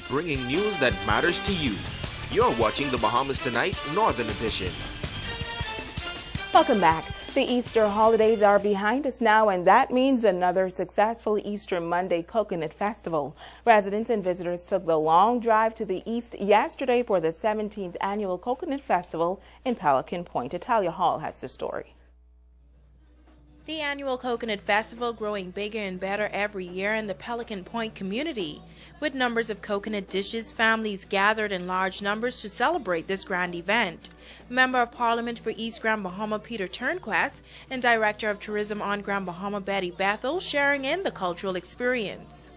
bringing news that matters to you. You're watching the Bahamas Tonight Northern Edition. Welcome back. The Easter holidays are behind us now, and that means another successful Easter Monday Coconut Festival. Residents and visitors took the long drive to the east yesterday for the 17th annual Coconut Festival in Pelican Point. Italia Hall has the story. The annual Coconut Festival growing bigger and better every year in the Pelican Point community. With numbers of coconut dishes, families gathered in large numbers to celebrate this grand event. Member of Parliament for East Grand Bahama Peter Turnquest and Director of Tourism on Grand Bahama Betty Bethel sharing in the cultural experience.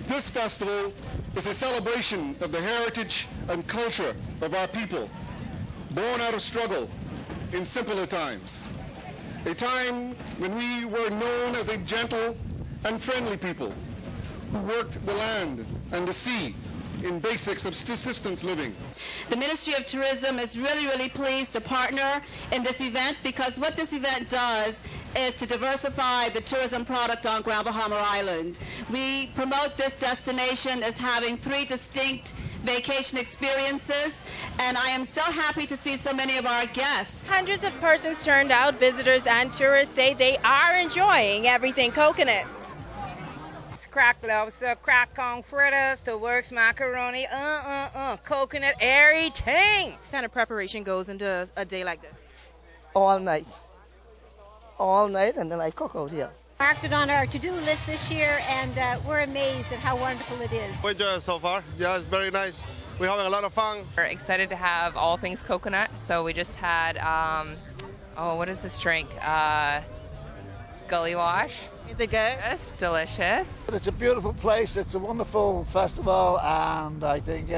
This festival is a celebration of the heritage and culture of our people, born out of struggle in simpler times. A time when we were known as a gentle and friendly people who worked the land and the sea in basic subsistence living. The Ministry of Tourism is really pleased to partner in this event, because what this event does is to diversify the tourism product on Grand Bahama Island. We promote this destination as having 3 distinct vacation experiences, and I am so happy to see so many of our guests. Hundreds of persons turned out. Visitors and tourists say they are enjoying everything coconut. Cracked lobster, cracked corn fritters, the works macaroni, coconut, everything. What kind of preparation goes into a day like this? All night, and then I cook out here. Marked it on our to-do list this year, and we're amazed at how wonderful it is. We enjoy it so far. Yeah, it's very nice. We're having a lot of fun. We're excited to have all things coconut. So we just had, what is this drink? Gully Wash. Is it good? Yes, delicious. It's a beautiful place. It's a wonderful festival, and I think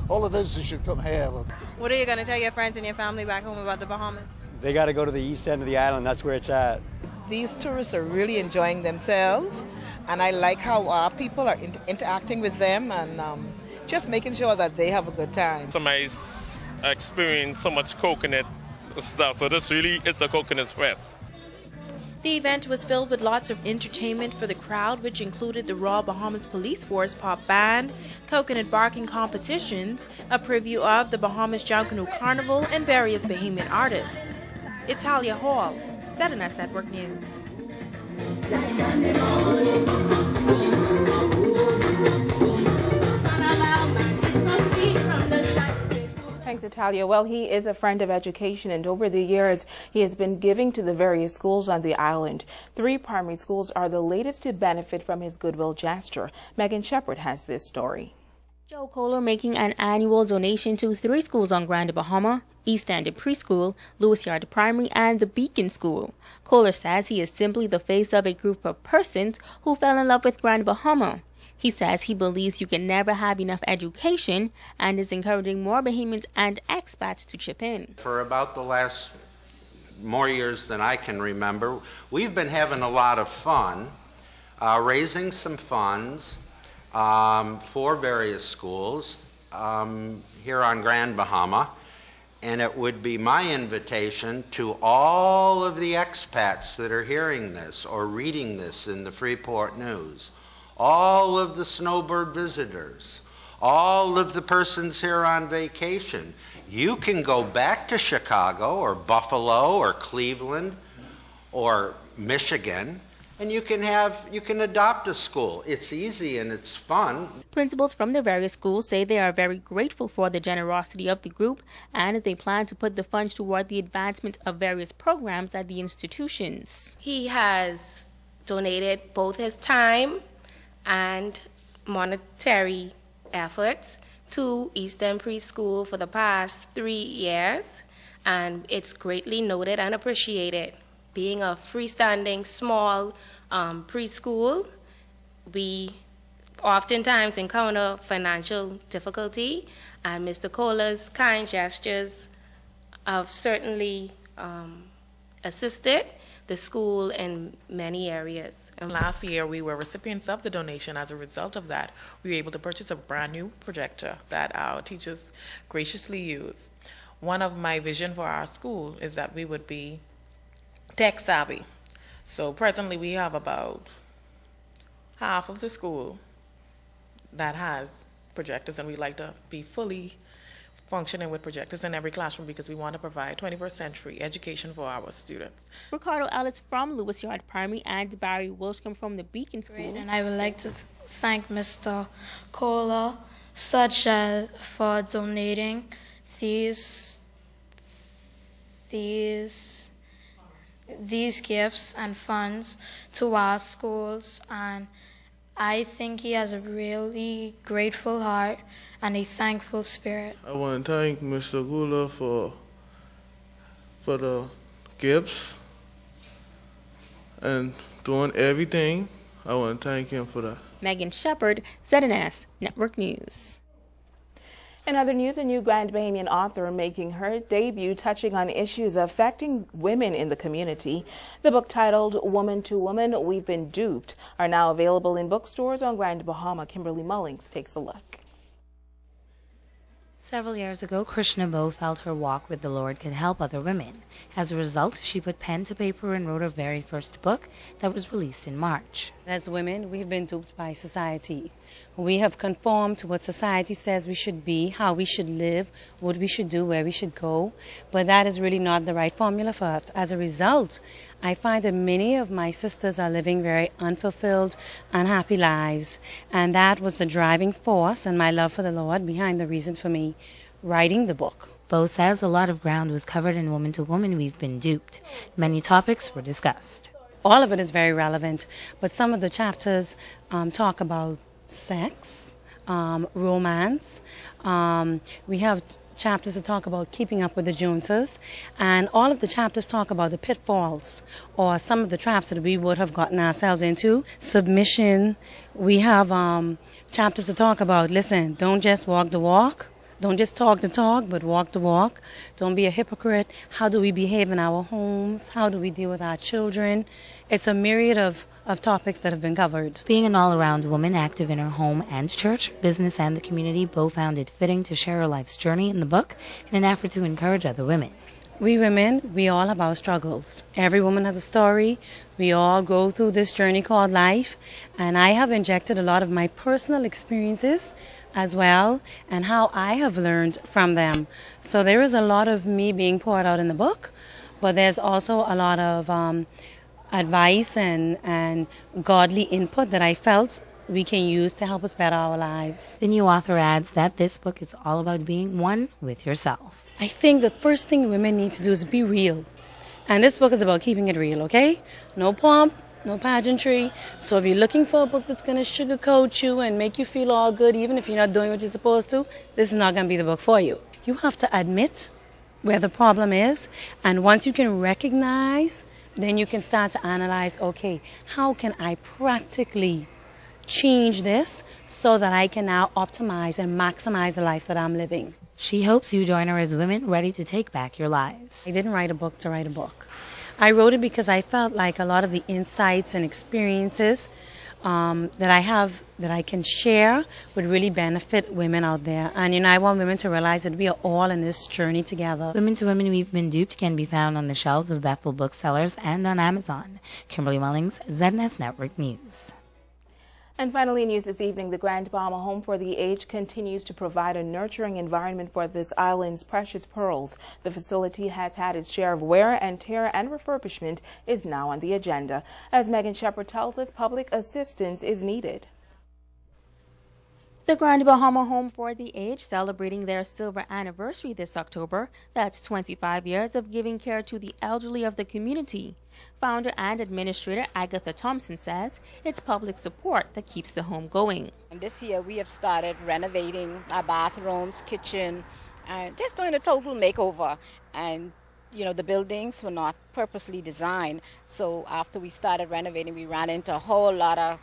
all the visitors should come here. What are you going to tell your friends and your family back home about the Bahamas? They got to go to the east end of the island. That's where it's at. These tourists are really enjoying themselves, and I like how our people are interacting with them and just making sure that they have a good time. Somebody's experienced so much coconut stuff, so this really is a coconut fest. The event was filled with lots of entertainment for the crowd, which included the Royal Bahamas Police Force Pop Band, coconut barking competitions, a preview of the Bahamas Junkanoo Carnival, and various Bahamian artists. Italia Hall, ZNS Network News. Thanks, Italia. Well, he is a friend of education, and over the years, he has been giving to the various schools on the island. 3 primary schools are the latest to benefit from his goodwill gesture. Megan Shepard has this story. Joe Kohler making an annual donation to 3 schools on Grand Bahama: East End Preschool, Lewis Yard Primary, and the Beacon School. Kohler says he is simply the face of a group of persons who fell in love with Grand Bahama. He says he believes you can never have enough education and is encouraging more Bahamians and expats to chip in. For about the last more years than I can remember, we've been having a lot of fun raising some funds for various schools here on Grand Bahama, and it would be my invitation to all of the expats that are hearing this or reading this in the Freeport News, all of the snowbird visitors, all of the persons here on vacation. You can go back to Chicago or Buffalo or Cleveland or Michigan, and you can adopt a school. It's easy and it's fun. Principals from the various schools say they are very grateful for the generosity of the group, and they plan to put the funds toward the advancement of various programs at the institutions. He has donated both his time and monetary efforts to Eastern Preschool for the past 3 years, and it's greatly noted and appreciated. Being a freestanding small preschool, we oftentimes encounter financial difficulty, and Mr. Kohler's kind gestures have certainly assisted the school in many areas. And last year we were recipients of the donation. As a result of that, we were able to purchase a brand new projector that our teachers graciously used. One of my vision for our school is that we would be tech savvy. So presently we have about half of the school that has projectors, and we like to be fully functioning with projectors in every classroom because we want to provide 21st century education for our students. Ricardo Ellis from Lewis Yard Primary and Barry Wilshcombe from the Beacon School. And I would like to thank Mr. Kohler for donating these gifts and funds to our schools, and I think he has a really grateful heart and a thankful spirit. I want to thank Mr. Gula for the gifts and doing everything. I want to thank him for that. Megan Shepard, ZNS Network News. In other news, a new Grand Bahamian author making her debut touching on issues affecting women in the community. The book titled Woman to Woman, We've Been Duped are now available in bookstores on Grand Bahama. Kimberly Mullings takes a look. Several years ago, Krishna Bo felt her walk with the Lord could help other women. As a result, she put pen to paper and wrote her very first book that was released in March. As women, we've been duped by society. We have conformed to what society says we should be, how we should live, what we should do, where we should go. But that is really not the right formula for us. As a result, I find that many of my sisters are living very unfulfilled, unhappy lives. And that was the driving force and my love for the Lord behind the reason for me writing the book. Bo says a lot of ground was covered in Woman to Woman, We've Been Duped. Many topics were discussed. All of it is very relevant, but some of the chapters talk about sex, romance. We have chapters that talk about keeping up with the Joneses, and all of the chapters talk about the pitfalls or some of the traps that we would have gotten ourselves into. Submission. We have chapters that talk about, listen, don't just walk the walk. Don't just talk the talk, but walk the walk. Don't be a hypocrite. How do we behave in our homes? How do we deal with our children? It's a myriad of topics that have been covered. Being an all-around woman active in her home and church, business, and the community, Bo found it fitting to share her life's journey in the book in an effort to encourage other women. We women, we all have our struggles. Every woman has a story. We all go through this journey called life, and I have injected a lot of my personal experiences as well, and how I have learned from them. So there is a lot of me being poured out in the book, but there's also a lot of advice and godly input that I felt we can use to help us better our lives. The new author adds that this book is all about being one with yourself. I think the first thing women need to do is be real. And this book is about keeping it real, okay? No pomp, no pageantry. So if you're looking for a book that's going to sugarcoat you and make you feel all good, even if you're not doing what you're supposed to, this is not going to be the book for you. You have to admit where the problem is, and once you can recognize, then you can start to analyze, okay, how can I practically change this so that I can now optimize and maximize the life that I'm living. She hopes you join her as women ready to take back your lives. I didn't write a book to write a book. I wrote it because I felt like a lot of the insights and experiences that I have, that I can share, would really benefit women out there. And, I want women to realize that we are all in this journey together. Women to Women, We've Been Duped can be found on the shelves of Bethel booksellers and on Amazon. Kimberly Mullings, ZNS Network News. And finally, news this evening, the Grand Bahama Home for the Aged continues to provide a nurturing environment for this island's precious pearls. The facility has had its share of wear and tear, and refurbishment is now on the agenda. As Megan Shepard tells us, public assistance is needed. The Grand Bahama Home for the Aged celebrating their silver anniversary this October. That's 25 years of giving care to the elderly of the community. Founder and administrator Agatha Thompson says it's public support that keeps the home going. And this year we have started renovating our bathrooms, kitchen, and just doing a total makeover. And the buildings were not purposely designed. So after we started renovating, we ran into a whole lot of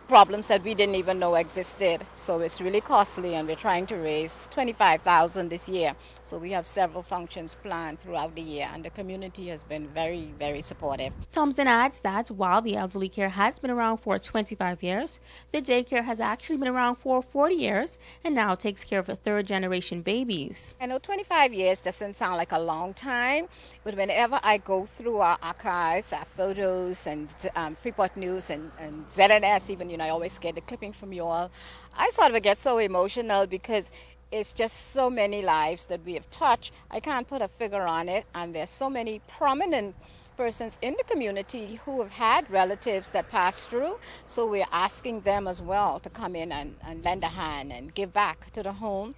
problems that we didn't even know existed. So it's really costly, and we're trying to raise $25,000 this year. So we have several functions planned throughout the year, and the community has been very, very supportive. Thompson adds that while the elderly care has been around for 25 years, the daycare has actually been around for 40 years and now takes care of third-generation babies. I know 25 years doesn't sound like a long time, but whenever I go through our archives, our photos, and Freeport News and ZNS, even, I always get the clipping from you all. I sort of get so emotional because it's just so many lives that we have touched. I can't put a figure on it, and there's so many prominent persons in the community who have had relatives that passed through, so we're asking them as well to come in and lend a hand and give back to the home.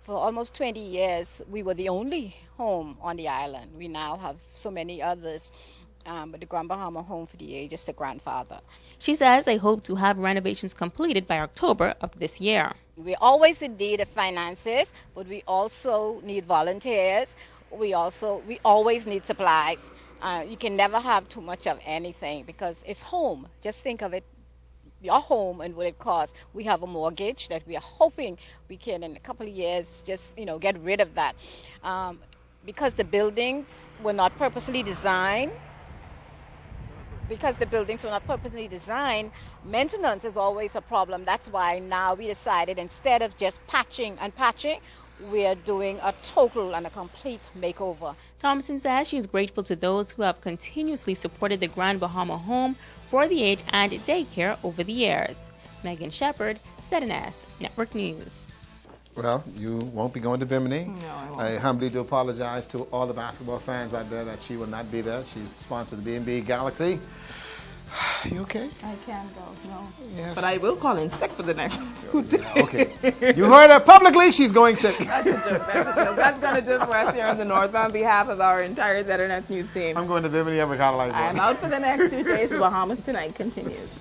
For almost 20 years, we were the only home on the island. We now have so many others, but the Grand Bahama Home for the Aged is the grandfather. She says they hope to have renovations completed by October of this year. We always in need of finances, but we also need volunteers. We always need supplies. You can never have too much of anything because it's home. Just think of it, your home and what it costs. We have a mortgage that we are hoping we can in a couple of years just get rid of that. Because the buildings were not purposely designed, maintenance is always a problem. That's why now we decided instead of just patching, we are doing a total and a complete makeover. Thompson says she is grateful to those who have continuously supported the Grand Bahama Home for the Aged and daycare over the years. Megan Shepard, ZNS Network News. Well, you won't be going to Bimini. No, I won't. I humbly do apologize to all the basketball fans out there that she will not be there. She's sponsored the WMV Galaxy. You okay? I can't go, no. Yes. But I will call in sick for the next 2 days. Okay. You heard her publicly. She's going sick. That's a joke. That's going to do it for us here in the North. On behalf of our entire ZNS News team, I'm going to Bimini. I'm going to I'm out for the next 2 days. Bahamas Tonight continues.